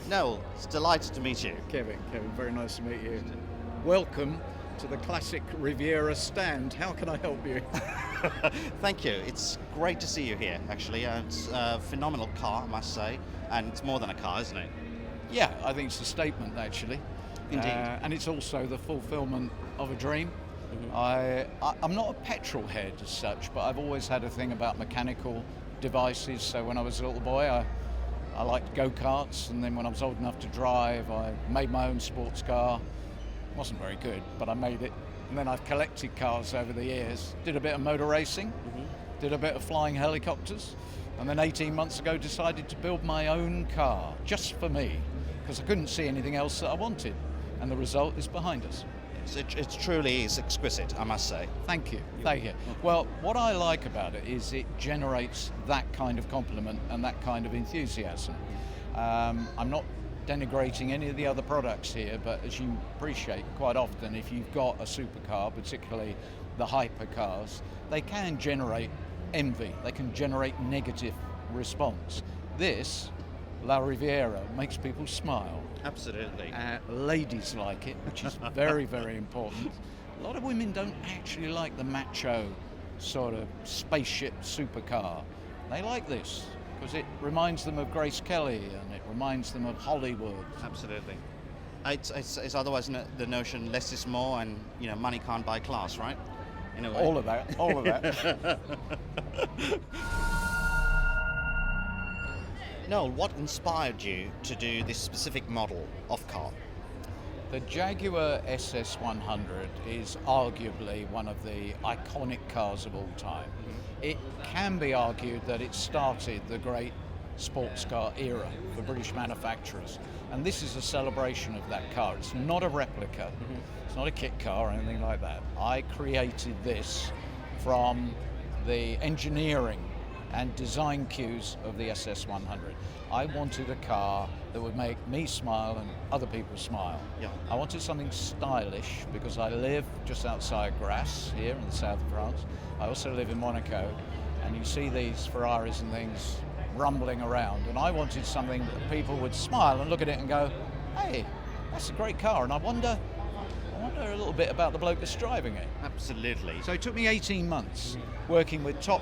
Noel, it's delighted to meet you. Kevin, very nice to meet you. Welcome to the classic Rivera stand. How can I help you? Thank you. It's great to see you here, actually. It's a phenomenal car, I must say. And it's more than a car, isn't it? Yeah, I think it's a statement, actually. Indeed. And it's also the fulfillment of a dream. I'm not a petrol head as such, but I've always had a thing about mechanical devices. So when I was a little boy, I liked go-karts, and then when I was old enough to drive, I made my own sports car. Wasn't very good, but I made it. And then I've collected cars over the years. Did a bit of motor racing, did a bit of flying helicopters, and then 18 months ago decided to build my own car, just for me, because I couldn't see anything else that I wanted. And the result is behind us. It truly is exquisite, I must say. Thank you. Well, what I like about it is it generates that kind of compliment and that kind of enthusiasm. I'm not denigrating any of the other products here, but as you appreciate, quite often if you've got a supercar, particularly the hypercars, they can generate envy, they can generate negative response. This, La Riviera, makes people smile. Absolutely. Ladies like it, which is very, very important. A lot of women don't actually like the macho sort of spaceship supercar. They like this because it reminds them of Grace Kelly and it reminds them of Hollywood. Absolutely. It's otherwise the notion less is more, and money can't buy class, right? In a way. All of that. Noel, what inspired you to do this specific model of car? The Jaguar SS100 is arguably one of the iconic cars of all time. It can be argued that it started the great sports car era for British manufacturers, and this is a celebration of that car. It's not a replica, it's not a kit car or anything like that. I created this from the engineering and design cues of the SS100. I wanted a car that would make me smile and other people smile. Yeah. I wanted something stylish because I live just outside Grasse here in the south of France. I also live in Monaco, and you see these Ferraris and things rumbling around, and I wanted something that people would smile and look at it and go, hey, that's a great car, and I wonder a little bit about the bloke that's driving it. Absolutely. So it took me 18 months working with top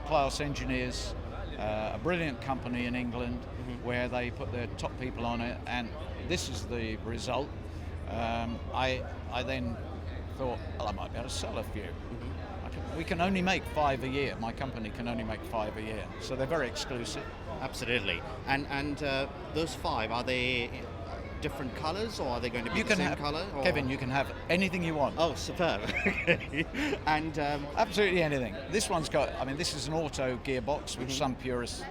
class engineers, a brilliant company in England where they put their top people on it, and this is the result. I then thought, well, I might be able to sell a few. We can only make 5 a year. My company can only make 5 a year, so they're very exclusive. Absolutely. And those 5, are they different colours, or are they going to be the same colour? Kevin, you can have anything you want. Oh, superb. And absolutely anything. This one's got, this is an auto gearbox, which some purists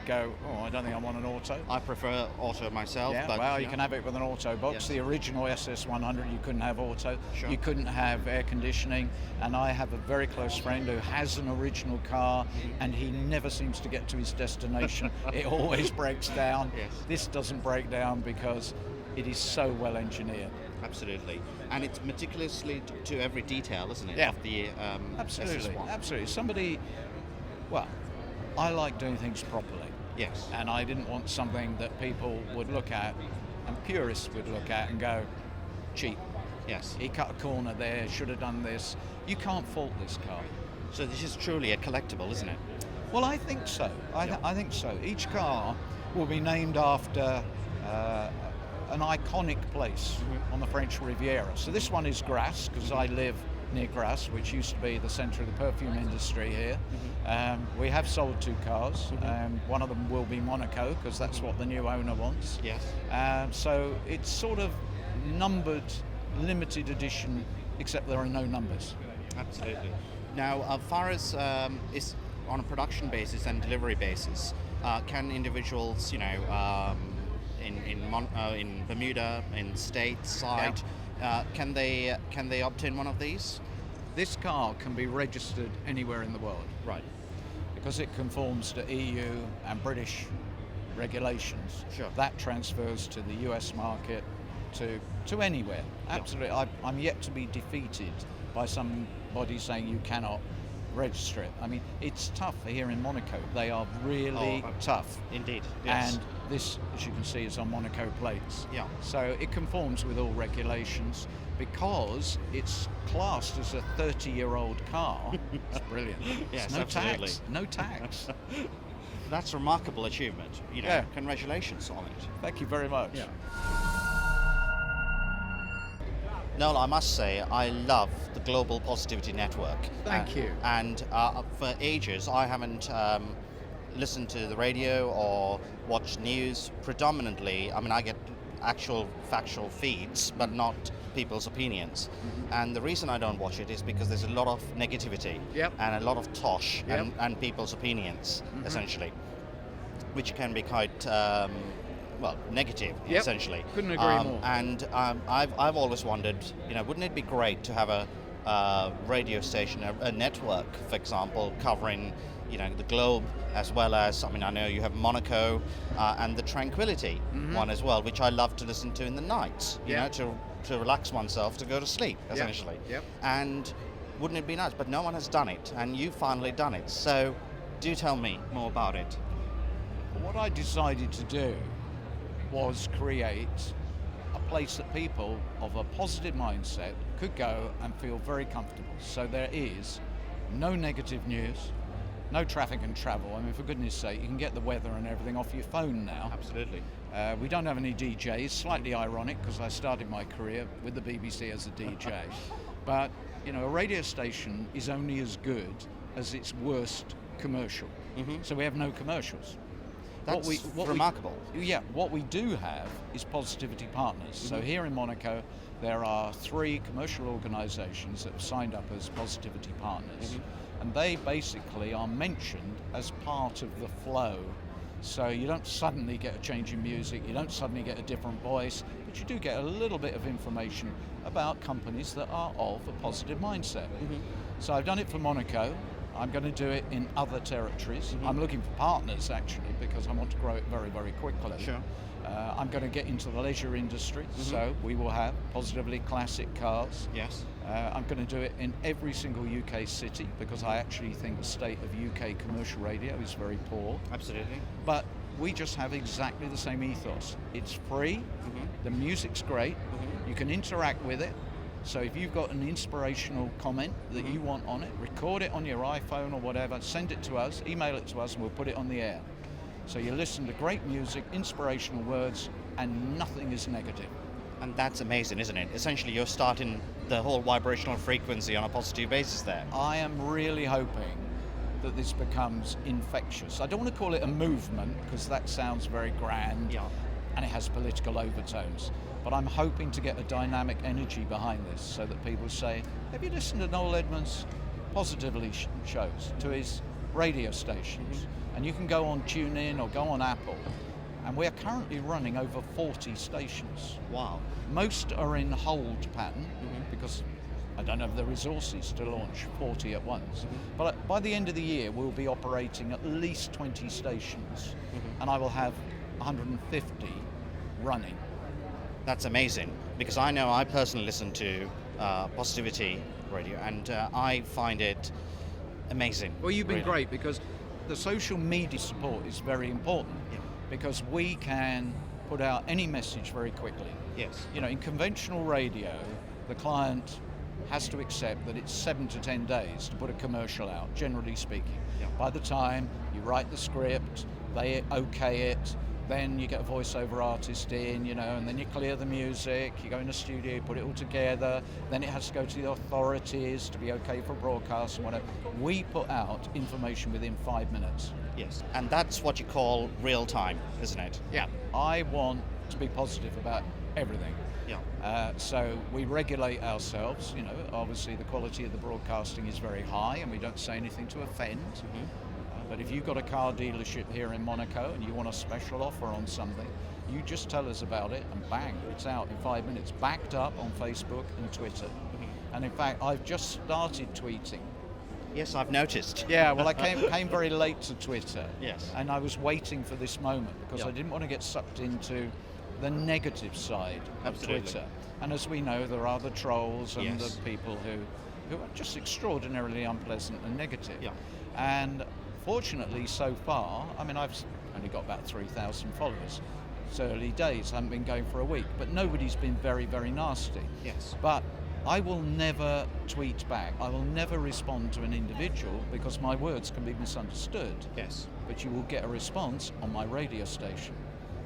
go, I don't think I want an auto. I prefer auto myself. Yeah, but, you can have it with an auto box. Yes. The original SS100, you couldn't have auto. Sure. You couldn't have air conditioning. And I have a very close friend who has an original car, and he never seems to get to his destination. It always breaks down. Yes. This doesn't break down because it is so well engineered. Absolutely. And it's meticulously to every detail, isn't it? Yeah. Of the Absolutely. SS1. Absolutely. I like doing things properly. Yes. And I didn't want something that people would look at, and purists would look at and go, cheap. Yes. He cut a corner there, should have done this. You can't fault this car. So this is truly a collectible, isn't it? Well, I think so. I think so. Each car will be named after an iconic place on the French Riviera. So this one is Grasse, because I live near Grasse, which used to be the centre of the perfume industry here. We have sold 2 cars. One of them will be Monaco, because that's what the new owner wants. Yes. So it's sort of numbered, limited edition, except there are no numbers. Absolutely. Now, as far as is on a production basis and delivery basis, can individuals, in Bermuda, in stateside, can they obtain one of these? This car can be registered anywhere in the world. Right. Because it conforms to EU and British regulations. Sure. That transfers to the US market, to anywhere. Absolutely. I'm yet to be defeated by somebody saying you cannot register it. It's tough here in Monaco. They are really tough. Indeed. Yes. And This, as you can see, is on Monaco plates. Yeah. So it conforms with all regulations because it's classed as a 30-year-old car. It's brilliant. Yes, no absolutely. tax. No tax. That's a remarkable achievement. Yeah. Congratulations on it. Thank you very much. Yeah. Noel, I must say, I love the Global Positivity Network. Thank you. And for ages, I haven't listened to the radio or watched news. Predominantly, I mean, I get actual factual feeds, but not people's opinions. And the reason I don't watch it is because there's a lot of negativity and a lot of tosh and people's opinions, essentially, which can be quite negative, essentially. Couldn't agree more. And I've always wondered, wouldn't it be great to have a radio station, a network, for example, covering the globe, as well as, I know you have Monaco and the Tranquility one as well, which I love to listen to in the night, to relax oneself, to go to sleep, essentially. And wouldn't it be nice? But no one has done it, and you've finally done it. So do tell me more about it. What I decided to do was create a place that people of a positive mindset could go and feel very comfortable. So there is no negative news, no traffic and travel. For goodness sake, you can get the weather and everything off your phone now. Absolutely. We don't have any DJs, slightly ironic because I started my career with the BBC as a DJ. But, a radio station is only as good as its worst commercial. So we have no commercials. That's remarkable. What we do have is positivity partners. So here in Monaco, there are 3 commercial organisations that have signed up as positivity partners. And they basically are mentioned as part of the flow. So you don't suddenly get a change in music, you don't suddenly get a different voice, but you do get a little bit of information about companies that are of a positive mindset. So I've done it for Monaco. I'm going to do it in other territories. I'm looking for partners, actually, because I want to grow it very, very quickly. Sure. I'm going to get into the leisure industry, so we will have positively classic cars. Yes. I'm going to do it in every single UK city, because I actually think the state of UK commercial radio is very poor. Absolutely. But we just have exactly the same ethos. It's free, the music's great, you can interact with it. So if you've got an inspirational comment that you want on it, record it on your iPhone or whatever, send it to us, email it to us, and we'll put it on the air. So you listen to great music, inspirational words, and nothing is negative. And that's amazing, isn't it? Essentially, you're starting the whole vibrational frequency on a positive basis there. I am really hoping that this becomes infectious. I don't want to call it a movement, because that sounds very grand, and it has political overtones. But I'm hoping to get a dynamic energy behind this, so that people say, have you listened to Noel Edmonds' positively shows, to his radio stations? And you can go on TuneIn or go on Apple, and we're currently running over 40 stations. Wow. Most are in hold pattern, because I don't have the resources to launch 40 at once. But by the end of the year, we'll be operating at least 20 stations, and I will have 150 running. That's amazing, because I know I personally listen to Positivity Radio, and I find it amazing. Well, you've been great, because the social media support is very important, because we can put out any message very quickly. Yes. In conventional radio, the client has to accept that it's 7 to 10 days to put a commercial out, generally speaking. By the time you write the script, they okay it, then you get a voiceover artist in, and then you clear the music, you go in the studio, put it all together, then it has to go to the authorities to be okay for broadcast and whatever. We put out information within 5 minutes. Yes, and that's what you call real time, isn't it? Yeah. I want to be positive about everything. So we regulate ourselves, obviously the quality of the broadcasting is very high, and we don't say anything to offend. But if you've got a car dealership here in Monaco and you want a special offer on something, you just tell us about it, and bang, it's out in 5 minutes, backed up on Facebook and Twitter. And in fact, I've just started tweeting. Yes, I've noticed. Yeah, well, I came very late to Twitter. Yes. And I was waiting for this moment, because I didn't want to get sucked into the negative side of Twitter. And as we know, there are the trolls and the people who are just extraordinarily unpleasant and negative. And fortunately, so far, I've Only got about 3,000 followers. It's early days, haven't been going for a week, but nobody's been very, very nasty. Yes. But I will never tweet back. I will never respond to an individual because my words can be misunderstood. Yes. But you will get a response on my radio station.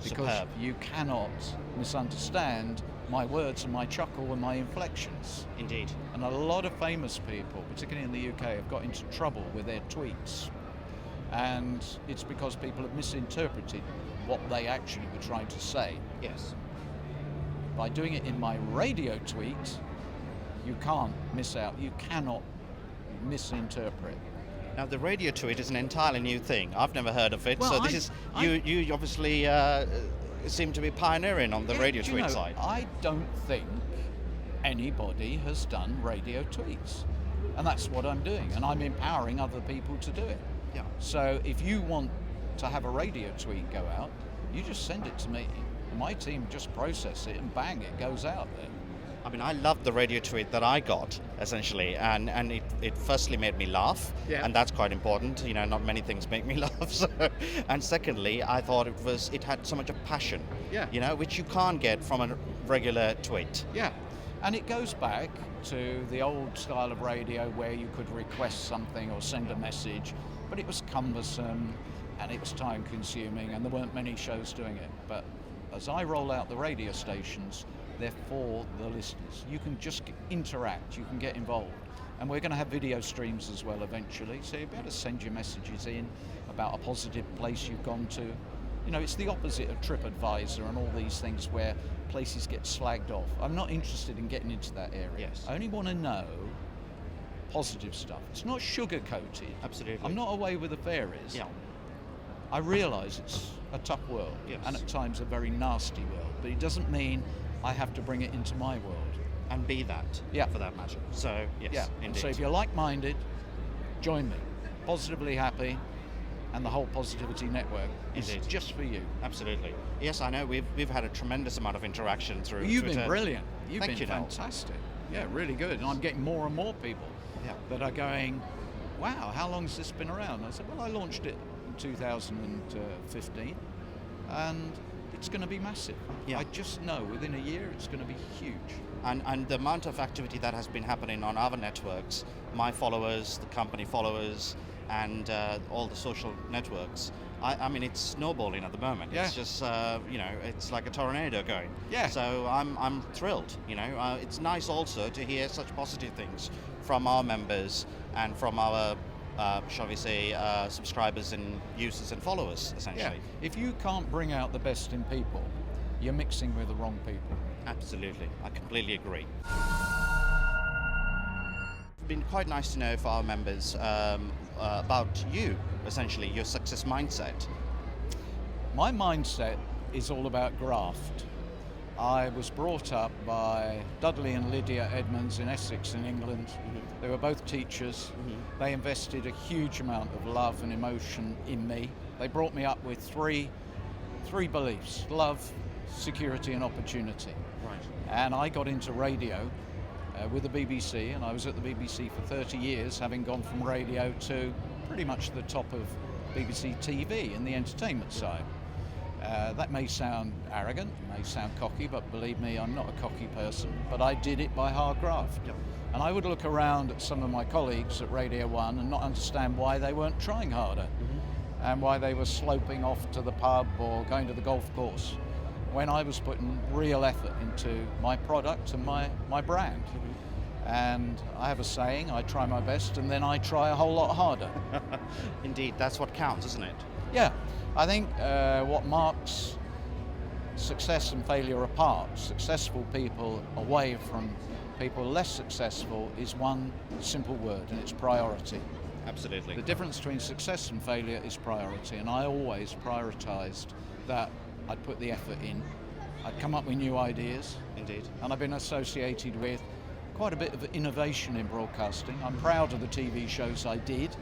Because Superb. you cannot misunderstand my words and my chuckle and my inflections. Indeed. And a lot of famous people, particularly in the UK, have got into trouble with their tweets. And it's because people have misinterpreted what they actually were trying to say. Yes. By doing it in my radio tweet, you can't miss out. You cannot misinterpret. Now, the radio tweet is an entirely new thing. I've never heard of it. Well, So this is you obviously seem to be pioneering on the radio Do tweet you know, side. I don't think anybody has done radio tweets. And that's what I'm doing. And I'm empowering other people to do it. Yeah. So if you want to have a radio tweet go out, you just send it to me. And my team just process it and bang, it goes out there. I mean, I loved the radio tweet that I got, essentially, and it firstly made me laugh, Yeah. and that's quite important. You know, not many things make me laugh. So, and secondly, I thought it had so much of passion, Yeah. you know, which you can't get from a regular tweet. Yeah, and it goes back to the old style of radio where you could request something or send a message, but it was cumbersome and it was time consuming and there weren't many shows doing it. But as I roll out the radio stations, they're for the listeners. You can just interact, you can get involved. And we're going to have video streams as well eventually, so you'll be able to send your messages in about a positive place you've gone to. You know, it's the opposite of TripAdvisor and all these things where places get slagged off. I'm not interested in getting into that area. Yes. I only want to know positive stuff. It's not sugar-coated. Absolutely. I'm not away with the fairies. Yeah. I realise it's a tough world, Yes. and at times a very nasty world, but it doesn't mean I have to bring it into my world. And be that, Yeah. for that matter. So, yes, Yeah. indeed. So if you're like-minded, join me. Positively Happy and the whole Positivity Network is Indeed. just for you. Absolutely. Yes, I know we've had a tremendous amount of interaction through You've Twitter. been brilliant. You've Thank been you, Noel. fantastic. Yeah, really good. And I'm getting more and more people Yeah. that are going, wow, how long has this been around? I said, well, I launched it in 2015 and it's going to be massive. Yeah. I just know within a year it's going to be huge. And the amount of activity that has been happening on our networks, my followers, the company followers, and all the social networks, I mean, it's snowballing at the moment. Yeah. It's just, you know, it's like a tornado going. Yeah. So I'm thrilled, you know. It's nice also to hear such positive things from our members and from our, shall we say, subscribers and users and followers, essentially. Yeah. If you can't bring out the best in people, you're mixing with the wrong people. Absolutely, I completely agree. It's been quite nice to know for our members about you, essentially, your success mindset. My mindset is all about graft. I was brought up by Dudley and Lydia Edmonds in Essex in England. They were both teachers. They invested a huge amount of love and emotion in me. They brought me up with three beliefs: love, security and opportunity. Right. And I got into radio with the BBC, and I was at the BBC for 30 years, having gone from radio to pretty much the top of BBC TV in the entertainment side. That may sound arrogant, may sound cocky, but believe me, I'm not a cocky person, but I did it by hard graft. Yep. And I would look around at some of my colleagues at Radio 1 and not understand why they weren't trying harder and why they were sloping off to the pub or going to the golf course when I was putting real effort into my product and my brand. And I have a saying, I try my best and then I try a whole lot harder. Indeed, that's what counts, isn't it? Yeah, I think what marks success and failure apart, successful people away from people less successful, is one simple word, and it's priority. Absolutely. The difference between success and failure is priority, and I always prioritized that I'd put the effort in, I'd come up with new ideas, Indeed. and I've been associated with quite a bit of innovation in broadcasting. I'm proud of the TV shows I did,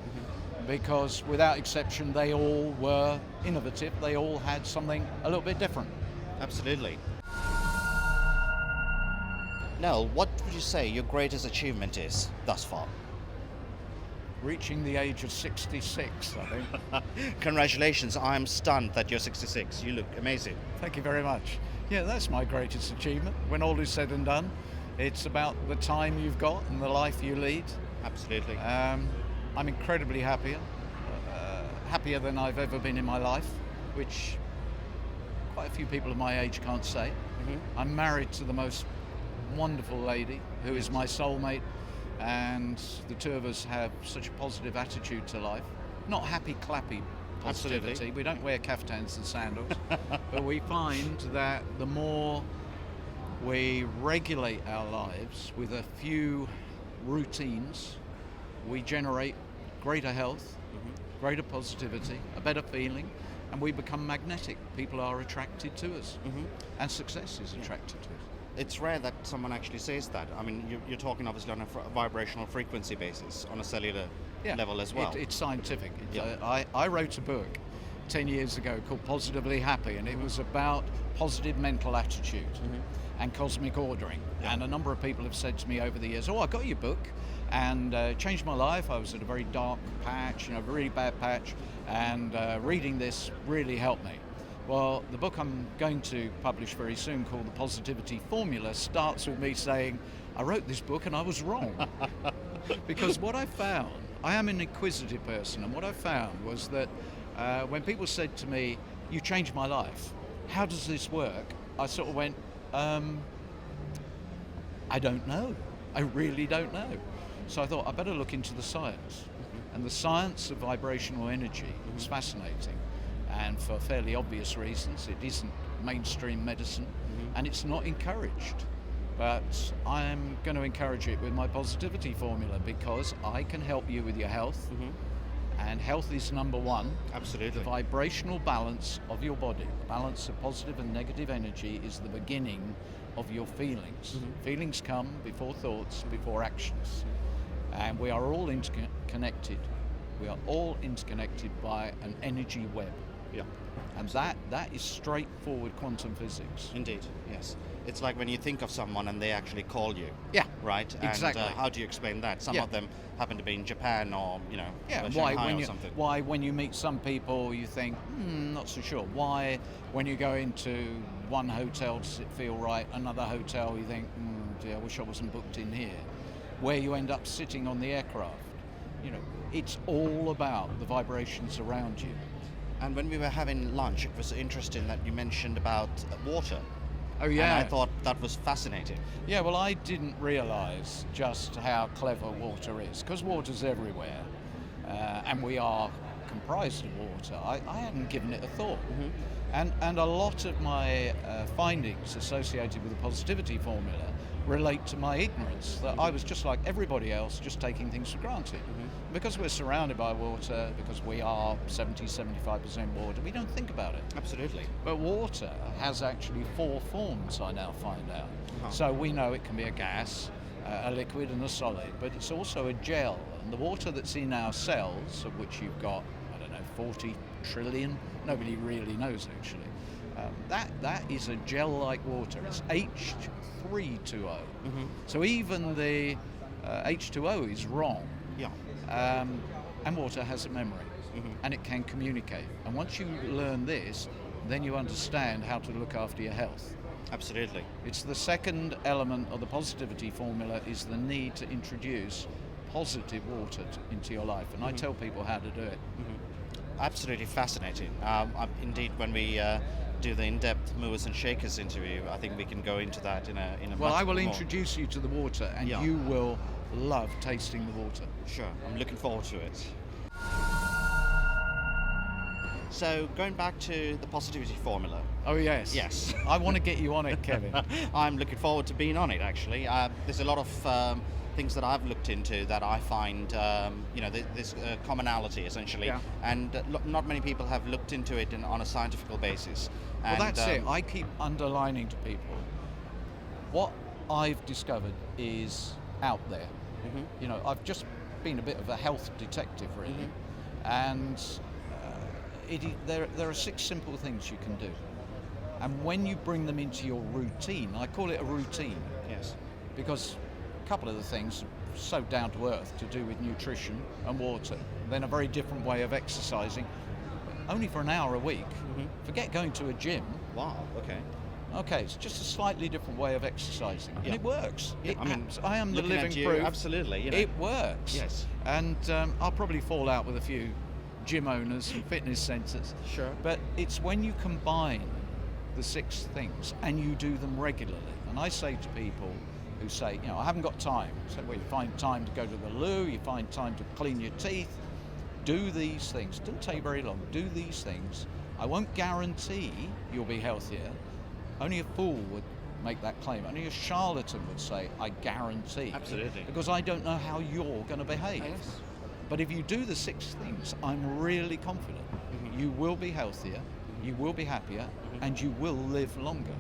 because without exception they all were innovative, they all had something a little bit different. Absolutely. Noel, what would you say your greatest achievement is thus far? reaching the age of 66, I think. Congratulations, I'm stunned that you're 66. You look amazing. Thank you very much. Yeah, that's my greatest achievement. When all is said and done, it's about the time you've got and the life you lead. Absolutely. I'm incredibly happier than I've ever been in my life, which quite a few people of my age can't say. I'm married to the most wonderful lady who is my soulmate, and the two of us have such a positive attitude to life. Not happy clappy positivity. Absolutely. We don't wear caftans and sandals, but we find that the more we regulate our lives with a few routines, we generate greater health, greater positivity, a better feeling, and we become magnetic. People are attracted to us, and success is attracted to us. It's rare that someone actually says that. I mean, you're talking obviously on a vibrational frequency basis, on a cellular level as well. It's scientific. I wrote a book 10 years ago called Positively Happy, and it was about positive mental attitude and cosmic ordering. And a number of people have said to me over the years, I got your book, and changed my life. I was at a very dark patch, a really bad patch, and reading this really helped me. Well, the book I'm going to publish very soon, called The Positivity Formula, starts with me saying, I wrote this book and I was wrong. Because what I found, I am an inquisitive person, and what I found was that when people said to me, you changed my life, how does this work? I sort of went, I don't know. I really don't know. So I thought I better look into the science. And the science of vibrational energy is fascinating. And for fairly obvious reasons, it isn't mainstream medicine, and it's not encouraged. But I'm going to encourage it with my positivity formula, because I can help you with your health, and health is number one. Absolutely. The vibrational balance of your body, the balance of positive and negative energy, is the beginning of your feelings. Feelings come before thoughts, before actions. And we are all interconnected. We are all interconnected by an energy web. Yeah. And that is straightforward quantum physics. Indeed, yes. It's like when you think of someone and they actually call you. Yeah. Right? Exactly. And how do you explain that? Some of them happen to be in Japan or, Why or something. Why when you meet some people you think, not so sure. Why when you go into one hotel does it feel right, another hotel you think, dear, I wish I wasn't booked in here. Where you end up sitting on the aircraft. It's all about the vibrations around you. And when we were having lunch, it was interesting that you mentioned about water. Oh yeah. And I thought that was fascinating. Yeah, well, I didn't realise just how clever water is, because water's everywhere, and we are comprised of water. I hadn't given it a thought. And a lot of my findings associated with the positivity formula relate to my ignorance, that I was just like everybody else, just taking things for granted. Because we're surrounded by water, because we are 70-75% water, we don't think about it. Absolutely. But water has actually 4 forms, I now find out. So we know it can be a gas, a liquid and a solid, but it's also a gel. And the water that's in our cells, of which you've got, 40 trillion, nobody really knows actually, that is a gel-like water. It's H320. So even the H2O is wrong. Yeah. And water has a memory, and it can communicate. And once you learn this, then you understand how to look after your health. Absolutely. It's the second element of the positivity formula, is the need to introduce positive water into your life. And I tell people how to do it. Absolutely fascinating. Indeed, when we do the in-depth movers and shakers interview, I think we can go into that in a Well, much I will more. introduce you to the water, and you will love tasting the water. Sure, I'm looking forward to it. So, going back to the positivity formula. Oh yes. Yes. I want to get you on it, Kevin. I'm looking forward to being on it, actually. There's a lot of things that I've looked into that I find, there's commonality, essentially. Yeah. And not many people have looked into it on a scientific basis. Well, that's it. I keep underlining to people, what I've discovered is out there. I've just been a bit of a health detective, really. And there are 6 simple things you can do. And when you bring them into your routine, I call it a routine. Yes. Because a couple of the things, so down to earth to do with nutrition and water. Then a very different way of exercising, only for an hour a week. Forget going to a gym. Wow. Okay. Okay, it's just a slightly different way of exercising, and it works. Yeah, I am the looking living at you, proof. absolutely. You know. It works. Yes. And I'll probably fall out with a few gym owners and fitness centres. Sure. But it's when you combine the 6 things and you do them regularly. And I say to people who say, I haven't got time. So well, you find time to go to the loo, you find time to clean your teeth. Do these things. Doesn't take very long. Do these things. I won't guarantee you'll be healthier. Only a fool would make that claim. Only a charlatan would say, I guarantee. Absolutely. Because I don't know how you're going to behave. Yes. But if you do the 6 things, I'm really confident you will be healthier, you will be happier, and you will live longer.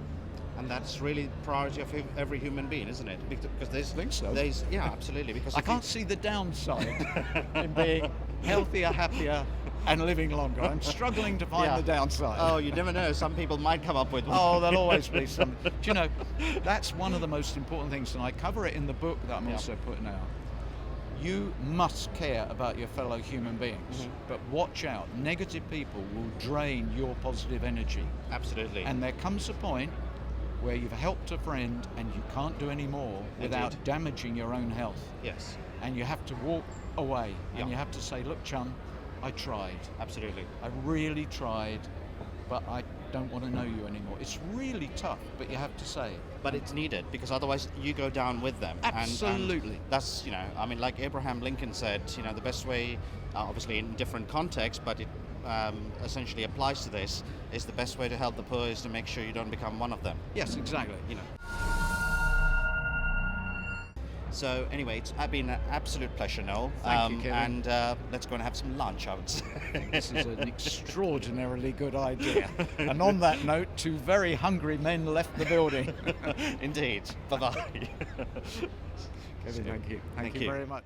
And that's really the priority of every human being, isn't it? Because there's, I think so. Yeah, absolutely. Because I can't see the downside in being healthier, happier, and living longer. I'm struggling to find the downside. Oh, you never know. Some people might come up with one. Oh, there'll always be some. Do you know, that's one of the most important things, and I cover it in the book that I'm also putting out. You must care about your fellow human beings, but watch out. Negative people will drain your positive energy. Absolutely. And there comes a point where you've helped a friend and you can't do any more without damaging your own health. Yes. And you have to walk away and you have to say, look, chum, I tried. Absolutely. I really tried, but I don't want to know you anymore. It's really tough, but you have to say it. But it's needed, because otherwise you go down with them. Absolutely. And that's, like Abraham Lincoln said, the best way, obviously in different contexts, but it essentially applies to this, is the best way to help the poor is to make sure you don't become one of them. Yes, exactly. So anyway, it's been an absolute pleasure, Noel. Thank you, Kevin. And let's go and have some lunch, I would say. This is an extraordinarily good idea. And on that note, 2 very hungry men left the building. Indeed. Bye-bye. Kevin, thank you. Thank you very much.